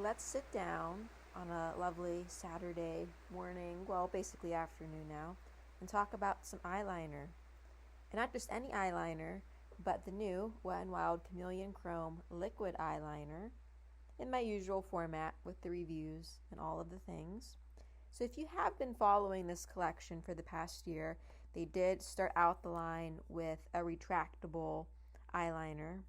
let's sit down on a lovely Saturday morning, well, basically afternoon now, and talk about some eyeliner. And not just any eyeliner, but the new Wet n Wild Chameleon Chrome Liquid Eyeliner in my usual format with the reviews and all of the things. So if you have been following this collection for the past year, they did start out the line with a retractable eyeliner.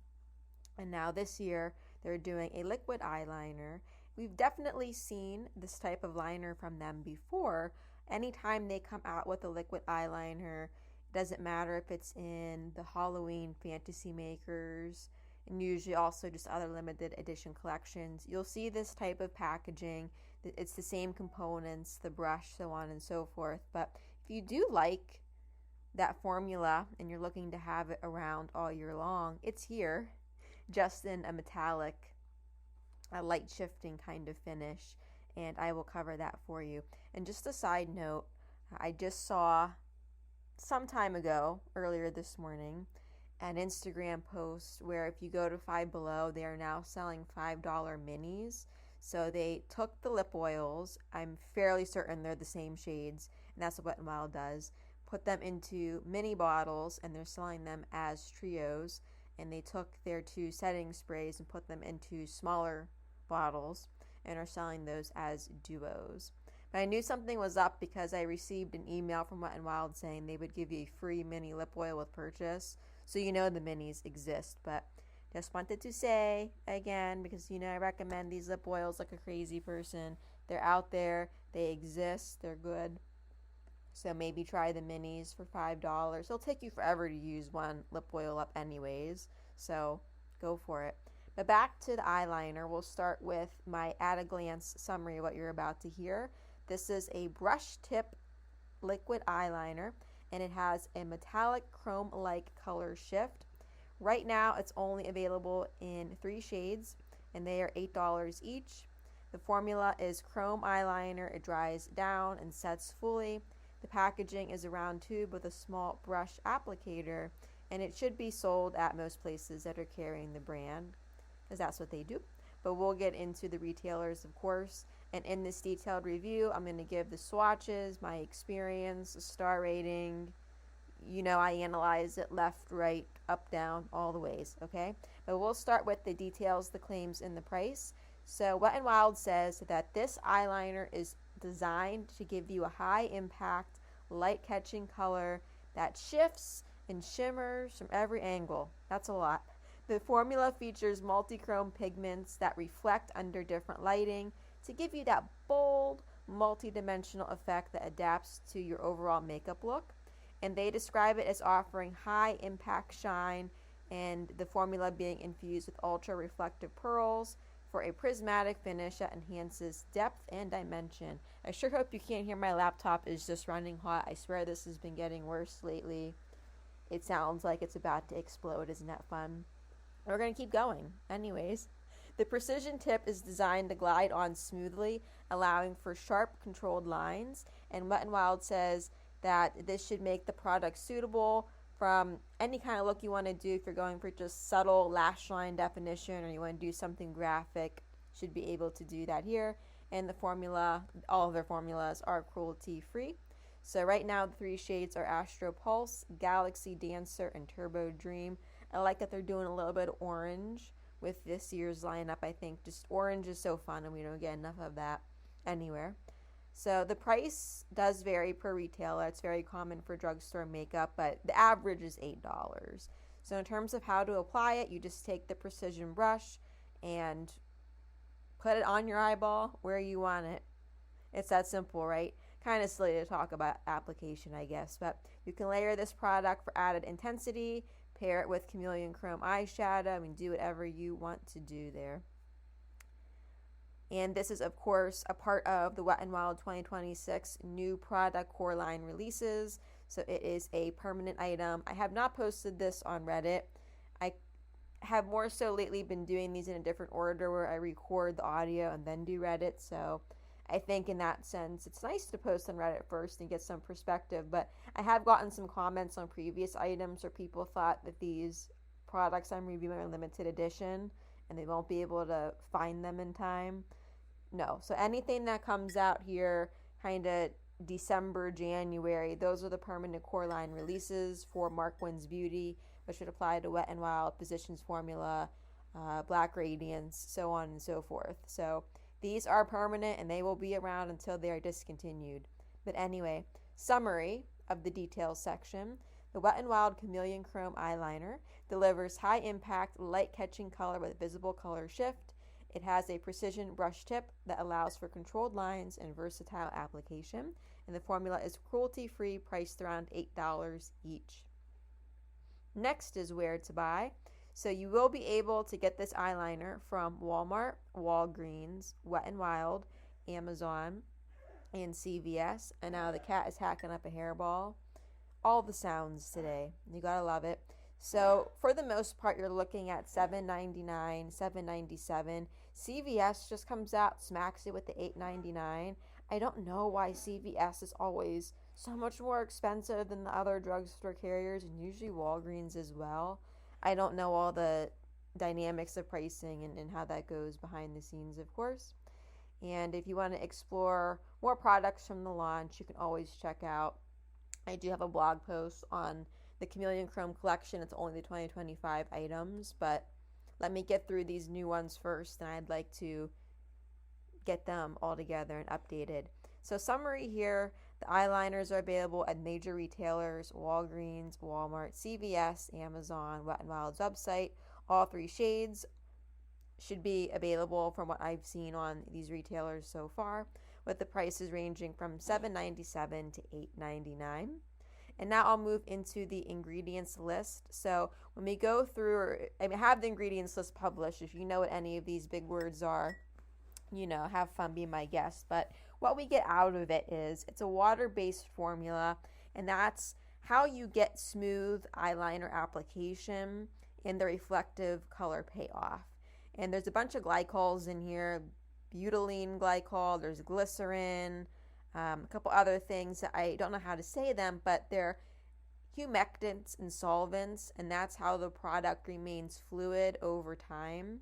And now this year, they're doing a liquid eyeliner. We've definitely seen this type of liner from them before. Anytime they come out with a liquid eyeliner, it doesn't matter if it's in the Halloween fantasy makers and usually also just other limited edition collections, you'll see this type of packaging. It's the same components, the brush, so on and so forth. But if you do like that formula and you're looking to have it around all year long, it's here, just in a metallic, a light shifting kind of finish, and I will cover that for you. And just a side note, I just saw some time ago, earlier this morning, an Instagram post where if you go to Five Below, they are now selling $5 minis. So they took the lip oils, I'm fairly certain they're the same shades, and that's what Wet n Wild does, put them into mini bottles, and they're selling them as trios. And they took their 2 setting sprays and put them into smaller bottles and are selling those as duos. But I knew something was up because I received an email from Wet n Wild saying they would give you a free mini lip oil with purchase. So you know the minis exist. But just wanted to say again, because I recommend these lip oils like a crazy person. They're out there, they exist, they're good. So maybe try the minis for $5. It'll take you forever to use one lip oil up anyways, so go for it. But back to the eyeliner, we'll start with my at-a-glance summary of what you're about to hear. This is a brush tip liquid eyeliner, and it has a metallic chrome-like color shift. Right now, it's only available in 3 shades, and they are $8 each. The formula is chrome eyeliner. It dries down and sets fully. The packaging is a round tube with a small brush applicator, and it should be sold at most places that are carrying the brand, because that's what they do. But we'll get into the retailers, of course. And in this detailed review, I'm going to give the swatches, my experience, a star rating. I analyze it left, right, up, down, all the ways, okay? But we'll start with the details, the claims, and the price. So Wet n Wild says that this eyeliner is designed to give you a high impact, light catching color that shifts and shimmers from every angle. That's a lot. The formula features multi-chrome pigments that reflect under different lighting to give you that bold, multi-dimensional effect that adapts to your overall makeup look. And they describe it as offering high impact shine, and the formula being infused with ultra reflective pearls for a prismatic finish that enhances depth and dimension. I sure hope you can't hear my laptop is just running hot. I swear this has been getting worse lately. It sounds like it's about to explode. Isn't that fun? We're going to keep going. Anyways, the precision tip is designed to glide on smoothly, allowing for sharp, controlled lines. And Wet n Wild says that this should make the product suitable from any kind of look you want to do. If you're going for just subtle lash line definition or you want to do something graphic, should be able to do that here. And the formula, all of their formulas are cruelty free. So right now the 3 shades are Astro Pulse, Galaxy Dancer, and Turbo Dream. I like that they're doing a little bit of orange with this year's lineup. I think just orange is so fun and we don't get enough of that anywhere. So the price does vary per retailer. It's very common for drugstore makeup, but the average is $8. So in terms of how to apply it, you just take the precision brush and put it on your eyeball where you want it. It's that simple, right? Kind of silly to talk about application, I guess, but you can layer this product for added intensity, pair it with Chameleon Chrome eyeshadow, do whatever you want to do there. And this is, of course, a part of the Wet n Wild 2026 new product core line releases. So it is a permanent item. I have not posted this on Reddit. I have more so lately been doing these in a different order where I record the audio and then do Reddit. So I think in that sense, it's nice to post on Reddit first and get some perspective. But I have gotten some comments on previous items where people thought that these products I'm reviewing are limited edition and they won't be able to find them in time. No. So anything that comes out here kind of December, January, those are the permanent core line releases for Mark Wynn's Beauty, which should apply to Wet n Wild, Physicians Formula, Black Radiance, so on and so forth. So these are permanent and they will be around until they are discontinued. But anyway, summary of the details section. The Wet n Wild Chameleon Chrome Eyeliner delivers high impact, light catching color with visible color shift. It has a precision brush tip that allows for controlled lines and versatile application. And the formula is cruelty free, priced around $8 each. Next is where to buy. So you will be able to get this eyeliner from Walmart, Walgreens, Wet n Wild, Amazon, and CVS. And now the cat is hacking up a hairball. All the sounds today. You gotta love it. So for the most part, you're looking at $7.99, $7.97. CVS just comes out, smacks it with the $8.99. I don't know why CVS is always so much more expensive than the other drugstore carriers, and usually Walgreens as well. I don't know all the dynamics of pricing and how that goes behind the scenes, of course. And if you want to explore more products from the launch, you can always check out. I do have a blog post on the Chameleon Chrome collection. It's only the 2025 items, but let me get through these new ones first, and I'd like to get them all together and updated. So summary here, the eyeliners are available at major retailers, Walgreens, Walmart, CVS, Amazon, Wet n Wild's website. All three shades should be available from what I've seen on these retailers so far, with the prices ranging from $7.97 to $8.99. And now I'll move into the ingredients list. So when we go through, I have the ingredients list published. If you know what any of these big words are, have fun, be my guest. But what we get out of it is it's a water-based formula, and that's how you get smooth eyeliner application and the reflective color payoff. And there's a bunch of glycols in here, butylene glycol, there's glycerin, a couple other things that I don't know how to say them, but they're humectants and solvents, and that's how the product remains fluid over time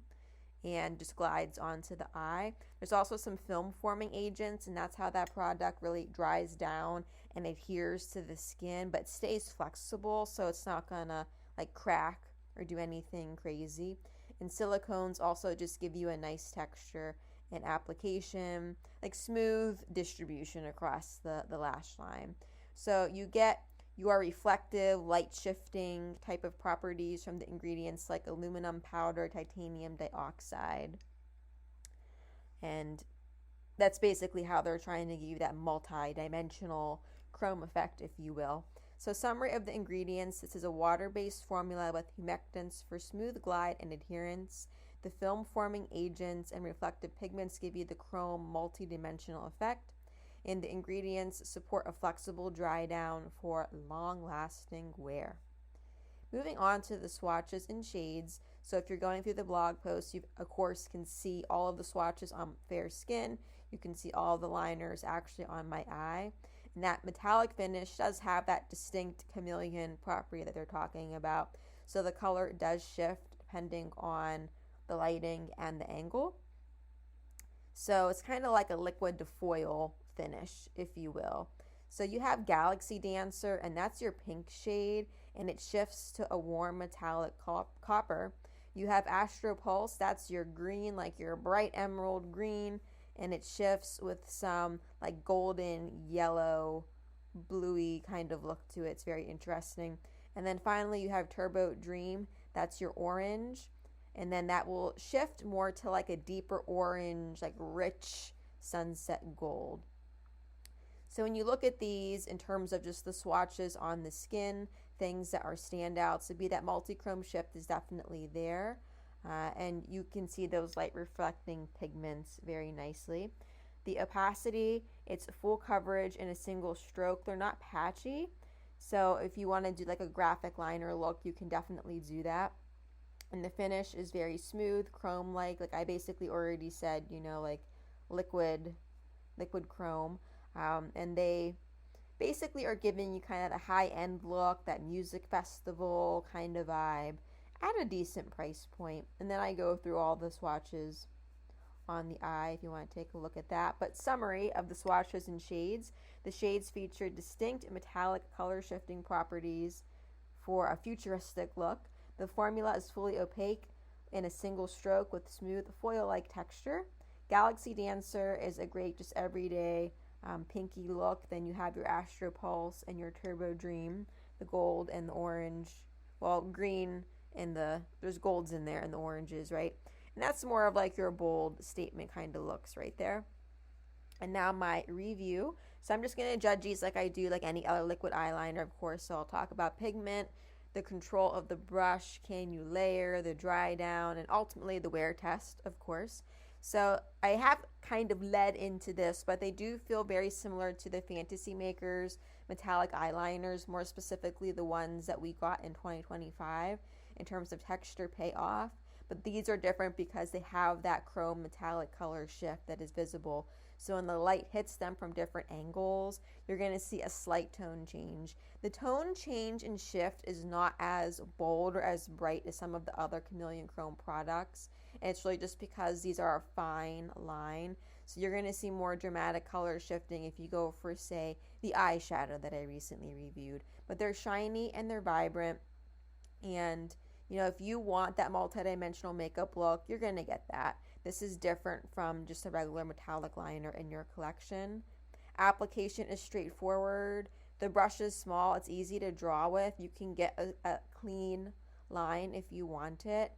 and just glides onto the eye. There's also some film forming agents, and that's how that product really dries down and adheres to the skin, but stays flexible, so it's not gonna like crack or do anything crazy. And silicones also just give you a nice texture and application, like smooth distribution across the lash line. So you get your reflective, light shifting type of properties from the ingredients like aluminum powder, titanium dioxide. And that's basically how they're trying to give you that multi-dimensional chrome effect, if you will. So summary of the ingredients, this is a water-based formula with humectants for smooth glide and adherence. The film-forming agents and reflective pigments give you the chrome multi-dimensional effect. And the ingredients support a flexible dry down for long-lasting wear. Moving on to the swatches and shades. So if you're going through the blog post, you of course can see all of the swatches on fair skin. You can see all the liners actually on my eye. And that metallic finish does have that distinct chameleon property that they're talking about. So the color does shift depending on the lighting and the angle. So it's kind of like a liquid to foil finish, if you will. So you have Galaxy Dancer, and that's your pink shade, and it shifts to a warm metallic copper. You have Astro Pulse, that's your green, like your bright emerald green, and it shifts with some like golden yellow bluey kind of look to it. It's very interesting. And then finally you have Turbo Dream, that's your orange, and then that will shift more to like a deeper orange, like rich sunset gold. So when you look at these in terms of just the swatches on the skin, things that are standouts, would be that multi-chrome shift is definitely there. And you can see those light reflecting pigments very nicely. The opacity, it's full coverage in a single stroke. They're not patchy. So if you want to do like a graphic liner look, you can definitely do that. And the finish is very smooth, chrome-like. Like I basically already said, like liquid chrome. And they basically are giving you kind of a high-end look, that music festival kind of vibe at a decent price point. And then I go through all the swatches on the eye if you want to take a look at that. But summary of the swatches and shades. The shades feature distinct metallic color shifting properties for a futuristic look. The formula is fully opaque in a single stroke with smooth foil-like texture. Galaxy Dancer is a great just everyday pinky look. Then you have your Astro Pulse and your Turbo Dream, the gold and the orange. Well, green and there's golds in there and the oranges, right? And that's more of like your bold statement kind of looks right there. And now my review. So I'm just going to judge these like I do like any other liquid eyeliner, of course. So I'll talk about pigment, the control of the brush, can you layer, the dry down, and ultimately the wear test, of course. So I have kind of led into this, but they do feel very similar to the Fantasy Makers metallic eyeliners, more specifically the ones that we got in 2025 in terms of texture payoff. But these are different because they have that chrome metallic color shift that is visible. So when the light hits them from different angles, you're going to see a slight tone change. The tone change and shift is not as bold or as bright as some of the other Chameleon Chrome products. And it's really just because these are a fine line. So you're going to see more dramatic color shifting if you go for, say, the eyeshadow that I recently reviewed. But they're shiny and they're vibrant. And, you know, if you want that multidimensional makeup look, you're going to get that. This is different from just a regular metallic liner in your collection. Application is straightforward. The brush is small. It's easy to draw with. You can get a clean line if you want it.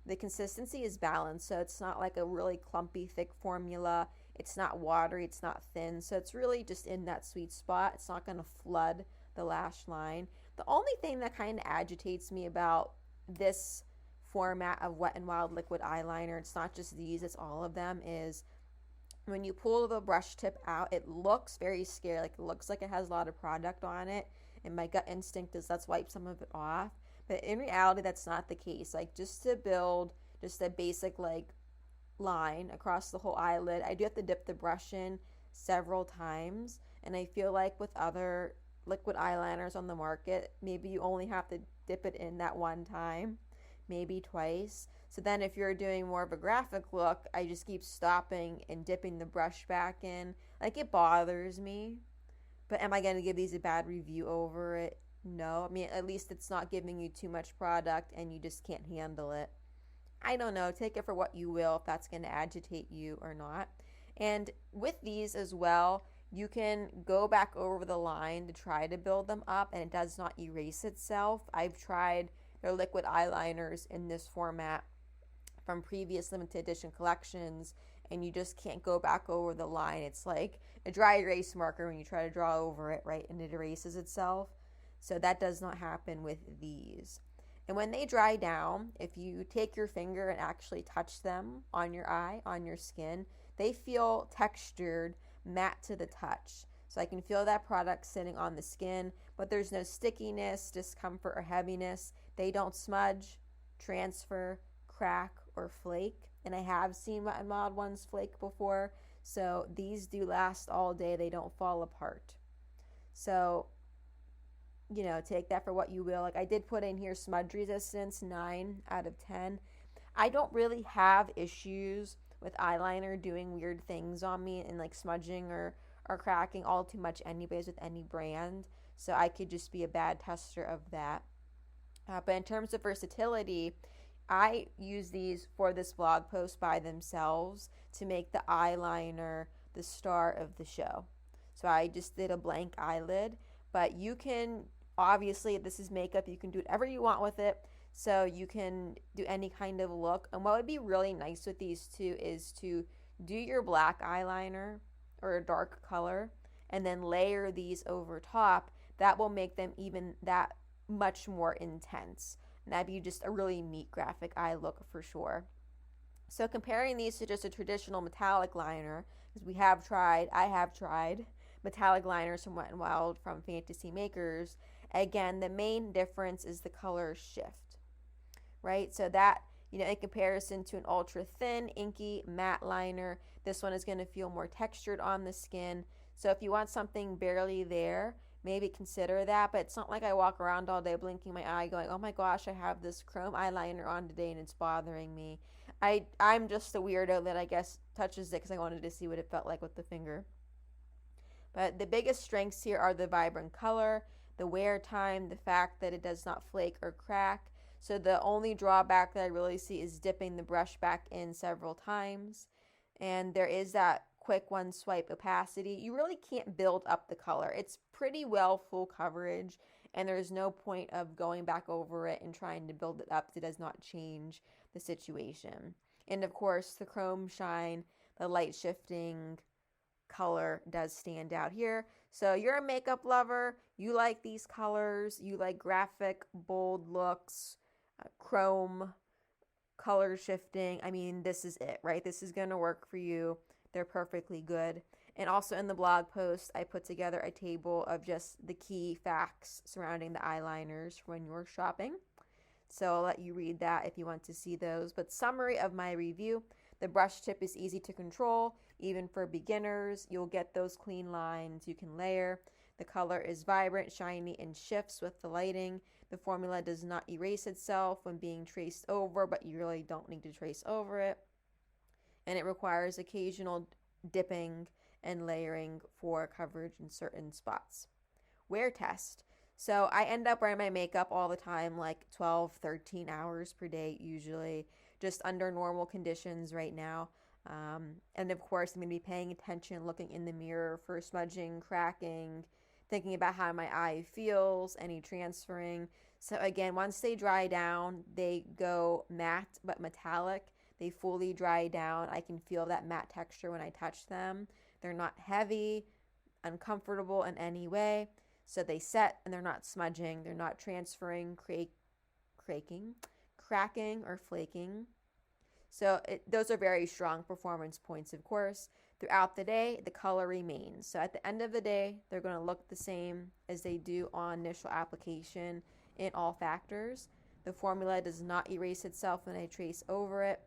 The consistency is balanced, so it's not like a really clumpy, thick formula. It's not watery. It's not thin. So it's really just in that sweet spot. It's not going to flood the lash line. The only thing that kind of agitates me about this format of Wet n Wild liquid eyeliner, it's not just these, it's all of them, is when you pull the brush tip out, it looks very scary. Like it looks like it has a lot of product on it. And my gut instinct is let's wipe some of it off. But in reality, that's not the case. Like just to build just a basic like line across the whole eyelid, I do have to dip the brush in several times. And I feel like with other liquid eyeliners on the market, maybe you only have to dip it in that one time, maybe twice. So then if you're doing more of a graphic look, I just keep stopping and dipping the brush back in. Like it bothers me. But am I going to give these a bad review over it? No. I mean, at least it's not giving you too much product and you just can't handle it. I don't know. Take it for what you will, if that's going to agitate you or not. And with these as well, you can go back over the line to try to build them up and it does not erase itself. I've tried their liquid eyeliners in this format from previous limited edition collections and you just can't go back over the line. It's like a dry erase marker when you try to draw over it, right? And it erases itself. So that does not happen with these. And when they dry down, if you take your finger and actually touch them on your eye, on your skin, they feel textured, matte to the touch. So I can feel that product sitting on the skin, but there's no stickiness, discomfort, or heaviness. They don't smudge, transfer, crack, or flake. And I have seen Wet n Wild ones flake before. So these do last all day. They don't fall apart. So, you know, take that for what you will. Like I did put in here smudge resistance, 9 out of 10. I don't really have issues with eyeliner doing weird things on me and like smudging or cracking all too much anyways with any brand. So I could just be a bad tester of that. But in terms of versatility, I use these for this blog post by themselves to make the eyeliner the star of the show. So I just did a blank eyelid, but you can, obviously, if this is makeup, you can do whatever you want with it. So you can do any kind of look. And what would be really nice with these two is to do your black eyeliner or a dark color and then layer these over top. That will make them even that much more intense. And that'd be just a really neat graphic eye look for sure. So comparing these to just a traditional metallic liner, because I have tried metallic liners from Wet n Wild from Fantasy Makers. Again, the main difference is the color shift, right? So that, you know, in comparison to an ultra thin, inky, matte liner, this one is going to feel more textured on the skin. So if you want something barely there, maybe consider that. But it's not like I walk around all day blinking my eye going, oh my gosh, I have this chrome eyeliner on today and it's bothering me. I'm just the weirdo that I guess touches it because I wanted to see what it felt like with the finger. But the biggest strengths here are the vibrant color, the wear time, the fact that it does not flake or crack. So the only drawback that I really see is dipping the brush back in several times. And there is that quick one swipe opacity. You really can't build up the color. It's pretty well full coverage, and there's no point of going back over it and trying to build it up. It does not change the situation. And of course, the chrome shine, the light shifting color does stand out here. So you're a makeup lover, you like these colors, you like graphic, bold looks, chrome, color shifting. I mean, this is it, right? This is going to work for you. They're perfectly good. And also in the blog post, I put together a table of just the key facts surrounding the eyeliners when you're shopping. So I'll let you read that if you want to see those. But summary of my review: the brush tip is easy to control, even for beginners. You'll get those clean lines you can layer. The color is vibrant, shiny, and shifts with the lighting. The formula does not erase itself when being traced over, but you really don't need to trace over it. And it requires occasional dipping and layering for coverage in certain spots. Wear test. So I end up wearing my makeup all the time, like 12, 13 hours per day usually, just under normal conditions right now. And of course, I'm going to be paying attention, looking in the mirror for smudging, cracking, thinking about how my eye feels, any transferring. So again, once they dry down, they go matte but metallic. They fully dry down. I can feel that matte texture when I touch them. They're not heavy, uncomfortable in any way. So they set and they're not smudging. They're not transferring, cracking, or flaking. So those are very strong performance points, of course. Throughout the day, the color remains. So at the end of the day, they're going to look the same as they do on initial application in all factors. The formula does not erase itself when I trace over it.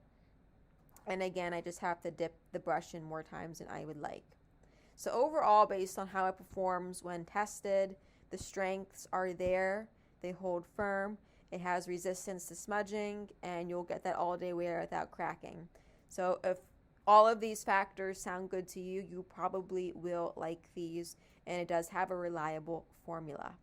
And again, I just have to dip the brush in more times than I would like. So overall, based on how it performs when tested, the strengths are there. They hold firm. It has resistance to smudging, and you'll get that all-day wear without cracking. So if all of these factors sound good to you, you probably will like these, and it does have a reliable formula.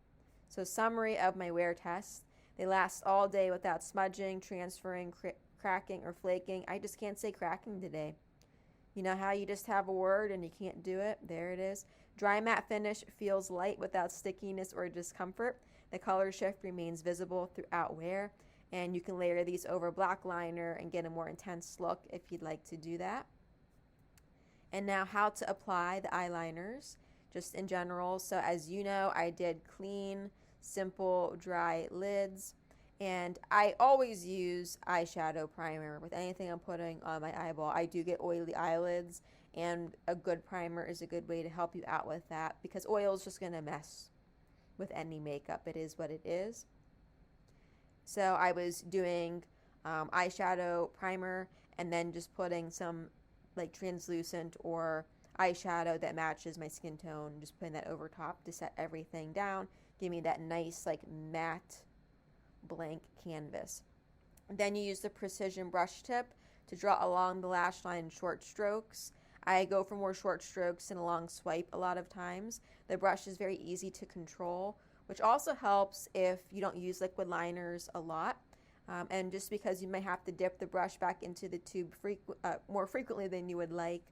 So summary of my wear test: they last all day without smudging, transferring, cracking, or flaking. I just can't say cracking today. You know how you just have a word and you can't do it? There it is. Dry matte finish feels light without stickiness or discomfort. The color shift remains visible throughout wear, and you can layer these over black liner and get a more intense look if you'd like to do that. And now how to apply the eyeliners, just in general. So as you know, I did clean, simple, dry lids. And I always use eyeshadow primer with anything I'm putting on my eyeball. I do get oily eyelids, and a good primer is a good way to help you out with that, because oil is just going to mess with any makeup. It is what it is. So I was doing eyeshadow primer and then just putting some like translucent or eyeshadow that matches my skin tone, just putting that over top to set everything down, give me that nice like matte blank canvas. Then you use the precision brush tip to draw along the lash line in short strokes. I go for more short strokes and a long swipe a lot of times. The brush is very easy to control, which also helps if you don't use liquid liners a lot. And just because you may have to dip the brush back into the tube more frequently than you would like,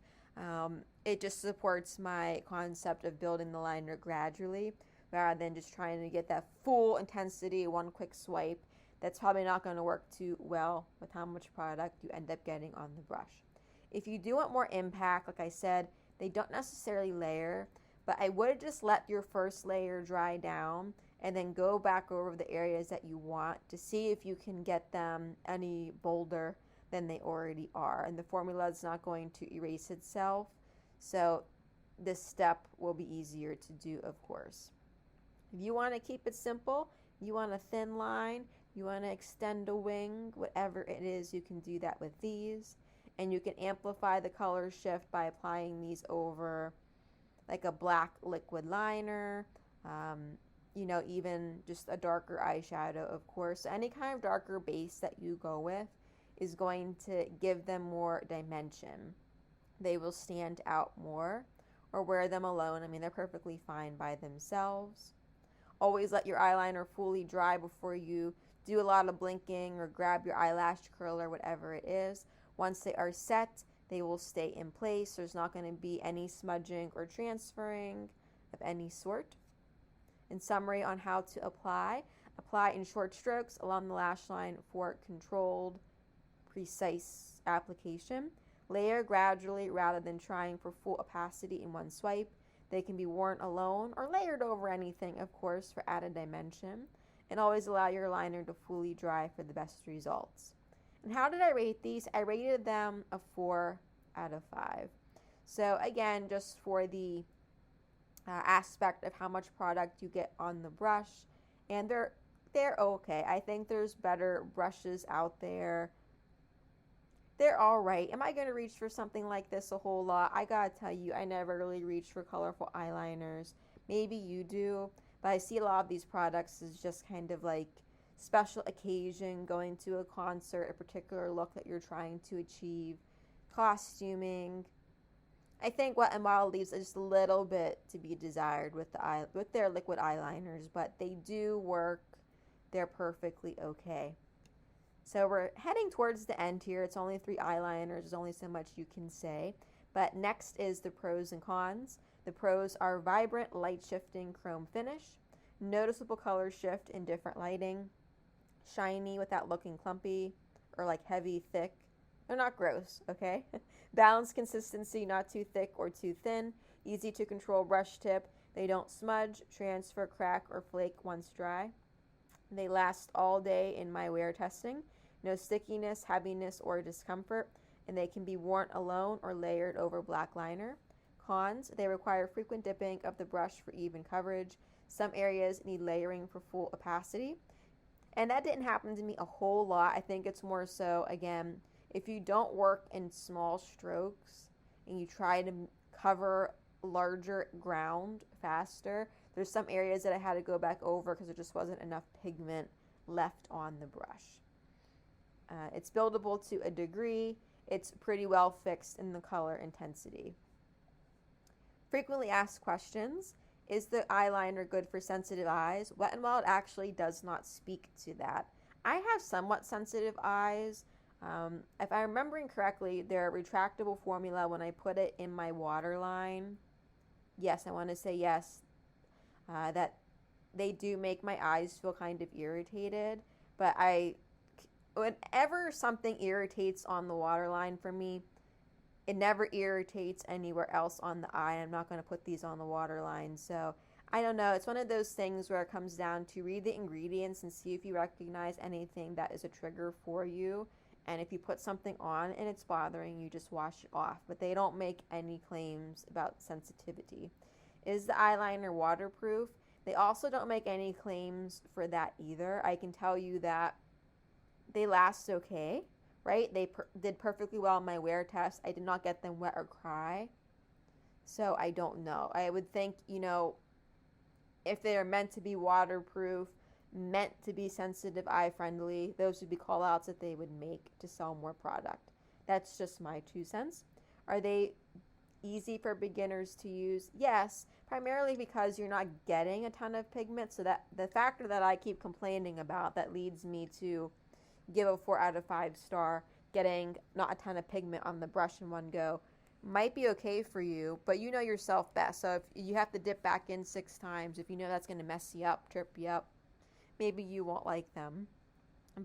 it just supports my concept of building the liner gradually, rather than just trying to get that full intensity, one quick swipe. That's probably not going to work too well with how much product you end up getting on the brush. If you do want more impact, like I said, they don't necessarily layer, but I would just let your first layer dry down and then go back over the areas that you want to see if you can get them any bolder than they already are. And the formula is not going to erase itself, so this step will be easier to do, of course. If you want to keep it simple, you want a thin line, you want to extend a wing, whatever it is, you can do that with these. And you can amplify the color shift by applying these over like a black liquid liner, even just a darker eyeshadow, of course. Any kind of darker base that you go with is going to give them more dimension. They will stand out more, or wear them alone. I mean, they're perfectly fine by themselves. Always let your eyeliner fully dry before you do a lot of blinking or grab your eyelash curler, whatever it is. Once they are set, they will stay in place. There's not going to be any smudging or transferring of any sort. In summary on how to apply in short strokes along the lash line for controlled, precise application. Layer gradually rather than trying for full opacity in one swipe. They can be worn alone or layered over anything, of course, for added dimension. And always allow your liner to fully dry for the best results. And how did I rate these? I rated them a 4 out of 5. So again, just for the aspect of how much product you get on the brush, and they're okay. I think there's better brushes out there. They're all right. Am I going to reach for something like this a whole lot? I gotta tell you, I never really reach for colorful eyeliners. Maybe you do, but I see a lot of these products as just kind of like special occasion, going to a concert, a particular look that you're trying to achieve, costuming. I think Wet n Wild leaves just a little bit to be desired with their liquid eyeliners, but they do work. They're perfectly okay. So we're heading towards the end here. It's only 3 eyeliners. There's only so much you can say. But next is the pros and cons. The pros are vibrant, light-shifting chrome finish, noticeable color shift in different lighting, shiny without looking clumpy or like heavy, thick. They're not gross, okay? Balanced consistency, not too thick or too thin. Easy to control brush tip. They don't smudge, transfer, crack, or flake once dry. They last all day in my wear testing. No stickiness, heaviness, or discomfort, and they can be worn alone or layered over black liner. Cons, they require frequent dipping of the brush for even coverage. Some areas need layering for full opacity. And that didn't happen to me a whole lot. I think it's more so, again, if you don't work in small strokes and you try to cover larger ground faster, there's some areas that I had to go back over because there just wasn't enough pigment left on the brush. It's buildable to a degree. It's pretty well fixed in the color intensity. Frequently asked questions. Is the eyeliner good for sensitive eyes? Wet n Wild actually does not speak to that. I have somewhat sensitive eyes. If I'm remembering correctly, their retractable formula, when I put it in my waterline, yes, I want to say yes, that they do make my eyes feel kind of irritated. But whenever something irritates on the waterline for me, it never irritates anywhere else on the eye. I'm not going to put these on the waterline. So I don't know. It's one of those things where it comes down to read the ingredients and see if you recognize anything that is a trigger for you. And if you put something on and it's bothering you, just wash it off. But they don't make any claims about sensitivity. Is the eyeliner waterproof? They also don't make any claims for that either. I can tell you that they last okay, right? They did perfectly well in my wear test. I did not get them wet or cry. So I don't know. I would think, if they're meant to be waterproof, meant to be sensitive eye friendly, those would be call outs that they would make to sell more product. That's just my 2 cents. Are they easy for beginners to use? Yes, primarily because you're not getting a ton of pigment. So that the factor that I keep complaining about that leads me to give a 4 out of 5 star, getting not a ton of pigment on the brush in one go, might be okay for you, but you know yourself best. So if you have to dip back in 6 times, if you know that's going to mess you up, trip you up, maybe you won't like them.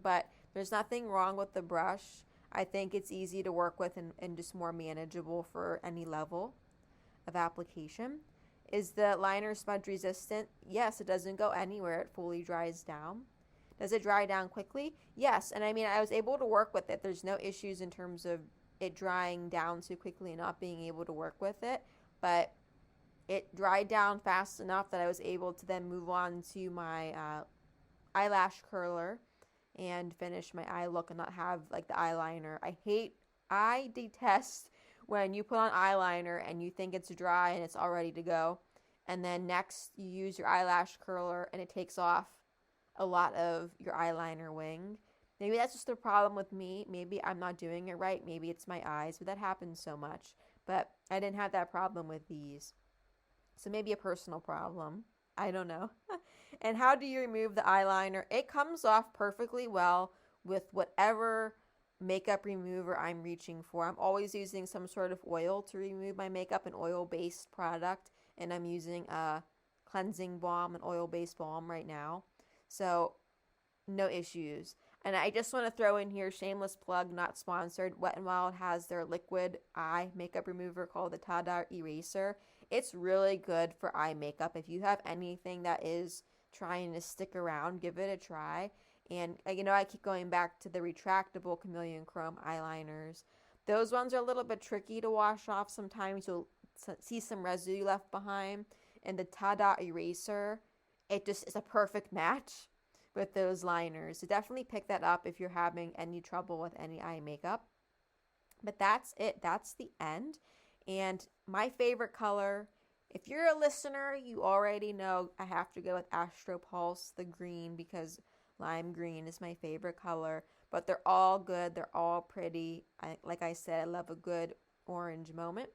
But there's nothing wrong with the brush. I think it's easy to work with and just more manageable for any level of application. Is the liner smudge resistant? Yes, it doesn't go anywhere. It fully dries down. Does it dry down quickly? Yes, and I mean, I was able to work with it. There's no issues in terms of it drying down too quickly and not being able to work with it, but it dried down fast enough that I was able to then move on to my eyelash curler and finish my eye look and not have like the eyeliner. I detest when you put on eyeliner and you think it's dry and it's all ready to go, and then next you use your eyelash curler and it takes off a lot of your eyeliner wing. Maybe that's just the problem with me. Maybe I'm not doing it right. Maybe it's my eyes, but that happens so much. But I didn't have that problem with these. So maybe a personal problem. I don't know. And how do you remove the eyeliner? It comes off perfectly well with whatever makeup remover I'm reaching for. I'm always using some sort of oil to remove my makeup, an oil-based product, and I'm using a cleansing balm, an oil-based balm right now. So no issues. And I just want to throw in here, shameless plug, not sponsored. Wet n Wild has their liquid eye makeup remover called the Tada Eraser. It's really good for eye makeup. If you have anything that is trying to stick around, give it a try. And I keep going back to the retractable Chameleon Chrome eyeliners. Those ones are a little bit tricky to wash off sometimes. You'll see some residue left behind. And the Tada Eraser, it just is a perfect match with those liners. So definitely pick that up if you're having any trouble with any eye makeup. But that's it. That's the end. And my favorite color, if you're a listener, you already know I have to go with Astro Pulse, the green, because lime green is my favorite color. But they're all good. They're all pretty. Like I said, I love a good orange moment.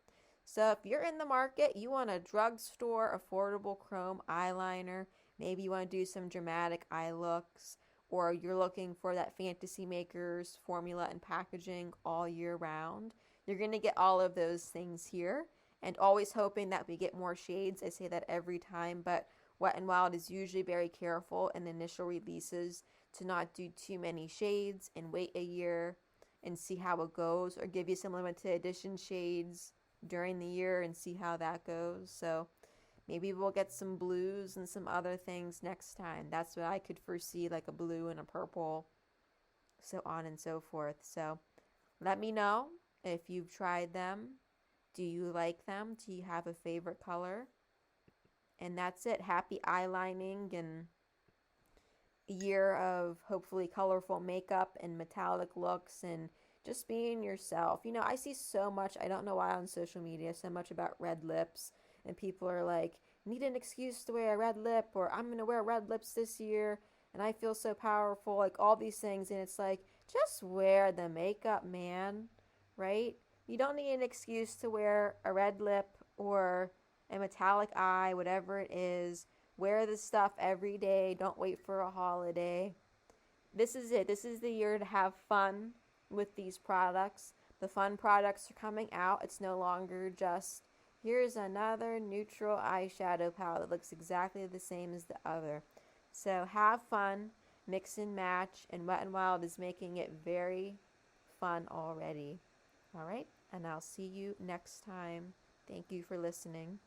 So if you're in the market, you want a drugstore affordable chrome eyeliner, maybe you want to do some dramatic eye looks, or you're looking for that Fantasy Makers formula and packaging all year round, you're going to get all of those things here. And always hoping that we get more shades. I say that every time, but Wet n Wild is usually very careful in initial releases to not do too many shades and wait a year and see how it goes, or give you some limited edition shades during the year and see how that goes. So maybe we'll get some blues and some other things next time. That's what I could foresee, like a blue and a purple, so on and so forth. So let me know if you've tried them. Do you like them? Do you have a favorite color? And that's it. Happy eyelining and a year of hopefully colorful makeup and metallic looks and just being yourself. I see so much, I don't know why, on social media, so much about red lips. And people are like, need an excuse to wear a red lip, or I'm going to wear red lips this year, and I feel so powerful, like all these things. And it's like, just wear the makeup, man, right? You don't need an excuse to wear a red lip or a metallic eye, whatever it is. Wear this stuff every day. Don't wait for a holiday. This is it. This is the year to have fun with these products. The fun products are coming out. It's no longer just, here's another neutral eyeshadow palette that looks exactly the same as the other. So have fun, mix and match, and Wet n Wild is making it very fun already. All right, and I'll see you next time. Thank you for listening.